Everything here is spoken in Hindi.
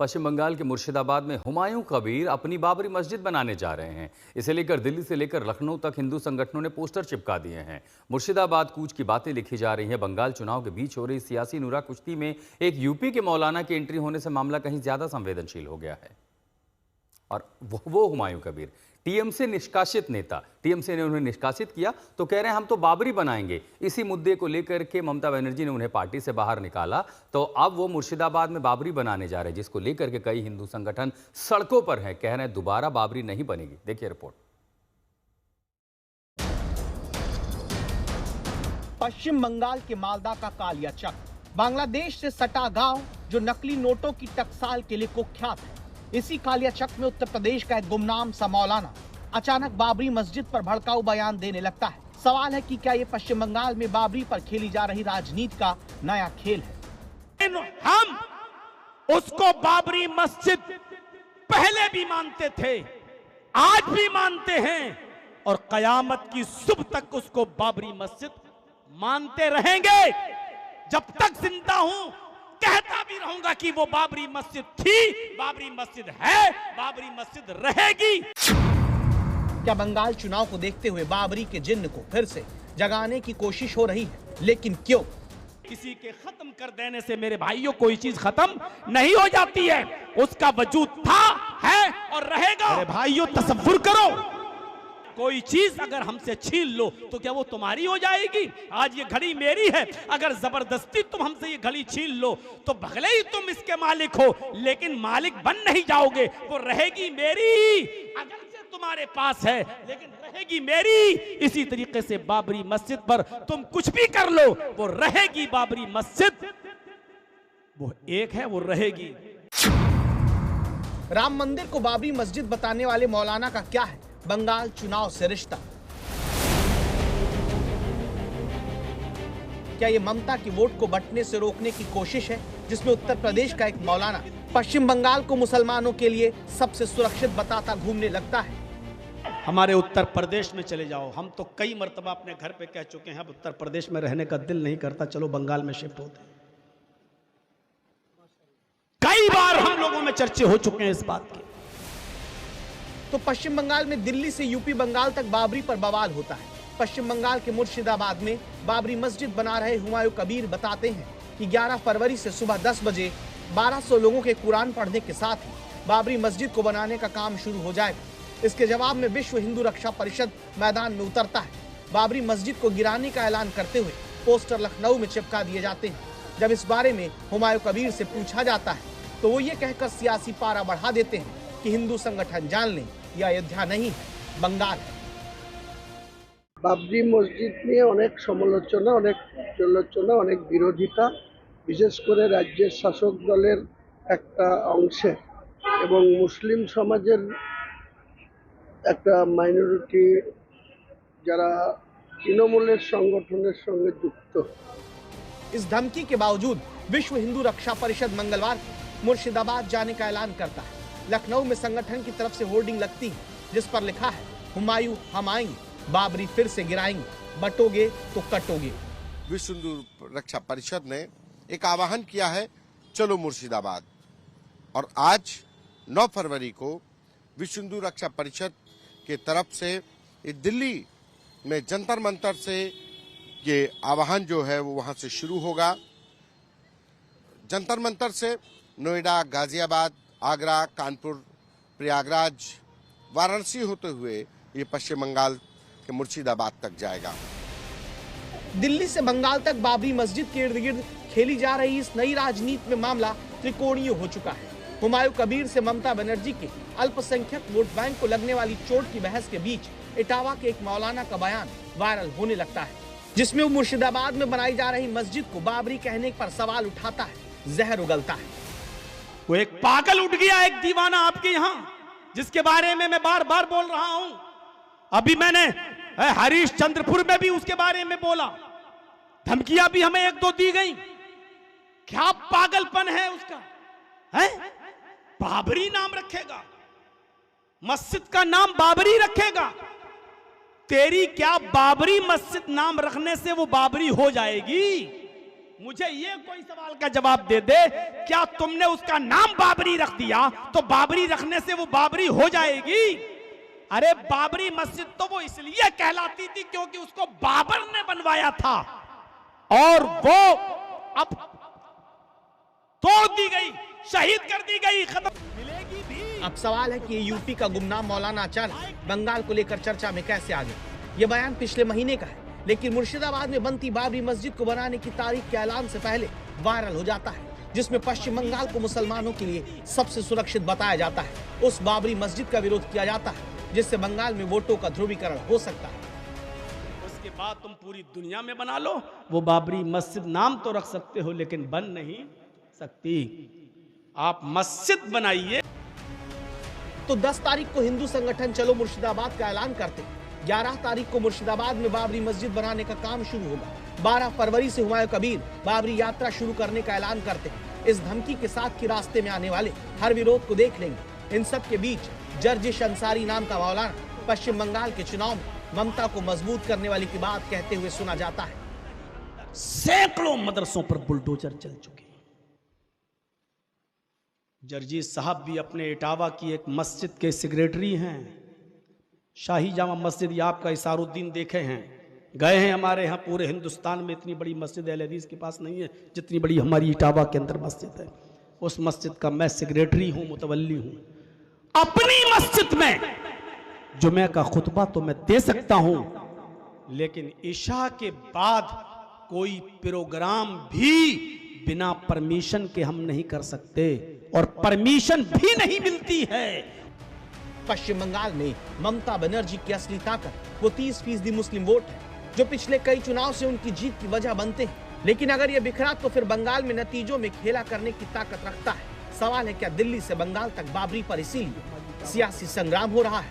पश्चिम बंगाल के मुर्शिदाबाद में हुमायूं कबीर अपनी बाबरी मस्जिद बनाने जा रहे हैं। इसे लेकर दिल्ली से लेकर लखनऊ तक हिंदू संगठनों ने पोस्टर चिपका दिए हैं। मुर्शिदाबाद कूच की बातें लिखी जा रही हैं। बंगाल चुनाव के बीच हो रही सियासी नूरा कुश्ती में एक यूपी के मौलाना की एंट्री होने से मामला कहीं ज्यादा संवेदनशील हो गया है। और वो हुमायूं कबीर टीएमसी निष्कासित नेता, टीएमसी ने उन्हें निष्कासित किया तो कह रहे हैं हम तो बाबरी बनाएंगे। इसी मुद्दे को लेकर के ममता बनर्जी ने उन्हें पार्टी से बाहर निकाला तो अब वो मुर्शिदाबाद में बाबरी बनाने जा रहे हैं, जिसको लेकर के कई हिंदू संगठन सड़कों पर हैं, कह रहे हैं दोबारा बाबरी नहीं बनेगी। देखिए रिपोर्ट। पश्चिम बंगाल के मालदा का कालियाचक, बांग्लादेश से सटा गांव जो नकली नोटों की टकसाल के लिए कुख्यात है। इसी कालियाचक में उत्तर प्रदेश का एक गुमनाम सा मौलाना अचानक बाबरी मस्जिद पर भड़काऊ बयान देने लगता है। सवाल है कि क्या ये पश्चिम बंगाल में बाबरी पर खेली जा रही राजनीति का नया खेल है। हम उसको बाबरी मस्जिद पहले भी मानते थे, आज भी मानते हैं और कयामत की सुबह तक उसको बाबरी मस्जिद मानते रहेंगे। जब तक जिंदा हूं कहता भी रहूंगा कि वो बाबरी मस्जिद थी, बाबरी मस्जिद है, बाबरी मस्जिद रहेगी। क्या बंगाल चुनाव को देखते हुए बाबरी के जिन्न को फिर से जगाने की कोशिश हो रही है? लेकिन क्यों? किसी के खत्म कर देने से मेरे भाइयों कोई चीज खत्म नहीं हो जाती है, उसका वजूद था, है और रहेगा। मेरे भाइयों तसव्वुर करो, कोई चीज अगर हमसे छीन लो तो क्या वो तुम्हारी हो जाएगी? आज ये घड़ी मेरी है, अगर जबरदस्ती तुम हमसे ये घड़ी छीन लो तो भले ही तुम इसके मालिक हो, लेकिन मालिक बन नहीं जाओगे, वो रहेगी मेरी। अगर से तुम्हारे पास है लेकिन रहेगी मेरी। इसी तरीके से बाबरी मस्जिद पर तुम कुछ भी कर लो, वो रहेगी बाबरी मस्जिद, वो एक है, वो रहेगी। राम मंदिर को बाबरी मस्जिद बताने वाले मौलाना का क्या है बंगाल चुनाव से रिश्ता? क्या ये ममता की वोट को बंटने से रोकने की कोशिश है, जिसमें उत्तर प्रदेश का एक मौलाना पश्चिम बंगाल को मुसलमानों के लिए सबसे सुरक्षित बताता घूमने लगता है? हमारे उत्तर प्रदेश में चले जाओ, हम तो कई मर्तबा अपने घर पे कह चुके हैं अब उत्तर प्रदेश में रहने का दिल नहीं करता, चलो बंगाल में शिफ्ट होते हैं। कई बार हम लोगों में चर्चे हो चुके हैं इस बात के। तो पश्चिम बंगाल में दिल्ली से यूपी बंगाल तक बाबरी पर बवाल होता है। पश्चिम बंगाल के मुर्शिदाबाद में बाबरी मस्जिद बना रहे हुमायूं कबीर बताते हैं कि 11 फरवरी से सुबह 10 बजे 1200 लोगों के कुरान पढ़ने के साथ ही बाबरी मस्जिद को बनाने का काम शुरू हो जाएगा। इसके जवाब में विश्व हिंदू रक्षा परिषद मैदान में उतरता है। बाबरी मस्जिद को गिराने का ऐलान करते हुए पोस्टर लखनऊ में चिपका दिए जाते हैं। जब इस बारे में हुमायूं कबीर से पूछा जाता है तो वो ये कहकर सियासी पारा बढ़ा देते हैं कि हिंदू संगठन जान लें ये अयोध्या नहीं है, बंगाल है। बाबरी मस्जिद নিয়ে অনেক সমালোচনা, অনেক আলোচনা, অনেক বিরোধিতা, বিশেষ করে রাজ্যের শাসক দলের একটা অংশে এবং মুসলিম সমাজের একটা মাইনরিটি যারা তৃণমূলের সংগঠনের সঙ্গে যুক্ত। इस धमकी के बावजूद विश्व हिंदू रक्षा परिषद मंगलवार को मुर्शिदाबाद जाने का ऐलान करता है। लखनऊ में संगठन की तरफ से होर्डिंग लगती है जिस पर लिखा है हुमायूं हम आएंगे, बाबरी फिर से गिराएंगे, बटोगे तो कटोगे। विश्व हिंदू रक्षा परिषद ने एक आह्वान किया है, चलो मुर्शिदाबाद। और आज 9 फरवरी को विश्व हिंदू रक्षा परिषद के तरफ से दिल्ली में जंतर मंतर से ये आह्वान जो है वो वहां से शुरू होगा। जंतर मंतर से नोएडा, गाजियाबाद, आगरा, कानपुर, प्रयागराज, वाराणसी होते हुए ये पश्चिम बंगाल के मुर्शिदाबाद तक जाएगा। दिल्ली से बंगाल तक बाबरी मस्जिद के इर्द गिर्द खेली जा रही इस नई राजनीति में मामला त्रिकोणीय हो चुका है। हुमायूं कबीर से ममता बनर्जी के अल्पसंख्यक वोट बैंक को लगने वाली चोट की बहस के बीच इटावा के एक मौलाना का बयान वायरल होने लगता है, जिसमें वो मुर्शिदाबाद में बनाई जा रही मस्जिद को बाबरी कहने पर सवाल उठाता है, जहर उगलता है। वो एक पागल उठ गया, एक दीवाना आपके यहां, जिसके बारे में मैं बार बार बोल रहा हूं। अभी मैंने हरीश चंद्रपुर में भी उसके बारे में बोला, धमकियां भी हमें 1-2 दी गई। क्या पागलपन है उसका, है? बाबरी नाम रखेगा, मस्जिद का नाम बाबरी रखेगा। तेरी क्या बाबरी मस्जिद नाम रखने से वो बाबरी हो जाएगी? मुझे ये कोई सवाल का जवाब दे दे, क्या तुमने उसका नाम बाबरी रख दिया तो बाबरी रखने से वो बाबरी हो जाएगी? अरे बाबरी मस्जिद तो वो इसलिए कहलाती थी क्योंकि उसको बाबर ने बनवाया था और वो अब तोड़ दी गई, शहीद कर दी गई, खत्म मिलेगी भी। अब सवाल है कि ये यूपी का गुमनाम मौलाना आचार्य बंगाल को लेकर चर्चा में कैसे आ गए। ये बयान पिछले महीने का है, लेकिन मुर्शिदाबाद में बनती बाबरी मस्जिद को बनाने की तारीख के ऐलान से पहले वायरल हो जाता है, जिसमें पश्चिम बंगाल को मुसलमानों के लिए सबसे सुरक्षित बताया जाता है। उस बाबरी मस्जिद का विरोध किया जाता है जिससे बंगाल में वोटों का ध्रुवीकरण हो सकता है। उसके बाद तुम पूरी दुनिया में बना लो, वो बाबरी मस्जिद नाम तो रख सकते हो लेकिन बन नहीं सकती। आप मस्जिद बनाइए। तो 10 तारीख को हिंदू संगठन चलो मुर्शिदाबाद का ऐलान करते हैं। 11 तारीख को मुर्शिदाबाद में बाबरी मस्जिद बनाने का काम शुरू होगा। 12 फरवरी से हुमायूं कबीर बाबरी यात्रा शुरू करने का ऐलान करते हैं। इस धमकी के साथ कि रास्ते में आने वाले हर विरोध को देख लेंगे। इन सब के बीच जर्जिश अंसारी नाम का मौलाना पश्चिम बंगाल के चुनाव में ममता को मजबूत करने वाली की बात कहते हुए सुना जाता है। सैकड़ों मदरसों पर बुलडोजर चल चुके। जर्जिश साहब भी अपने इटावा की एक मस्जिद के सेक्रेटरी हैं। शाही जामा मस्जिद ये आपका इसारुद्दीन देखे हैं, गए हैं। हमारे यहाँ पूरे हिंदुस्तान में इतनी बड़ी मस्जिद अहले हदीस के पास नहीं है जितनी बड़ी हमारी इटावा के अंदर मस्जिद है। उस मस्जिद का मैं सेक्रेटरी हूँ, मुतवल्ली हूँ। अपनी मस्जिद में जुमे का खुतबा तो मैं दे सकता हूं, लेकिन इशा के बाद कोई प्रोग्राम भी बिना परमिशन के हम नहीं कर सकते और परमिशन भी नहीं मिलती है। पश्चिम बंगाल में ममता बनर्जी की असली ताकत वो 30% मुस्लिम वोट है, जो पिछले कई चुनाव से उनकी जीत की वजह बनते हैं। लेकिन अगर ये बिखरा तो फिर बंगाल में नतीजों में खेला करने की ताकत रखता है। सवाल है क्या दिल्ली से बंगाल तक बाबरी पर इसीलिए सियासी संग्राम हो रहा है?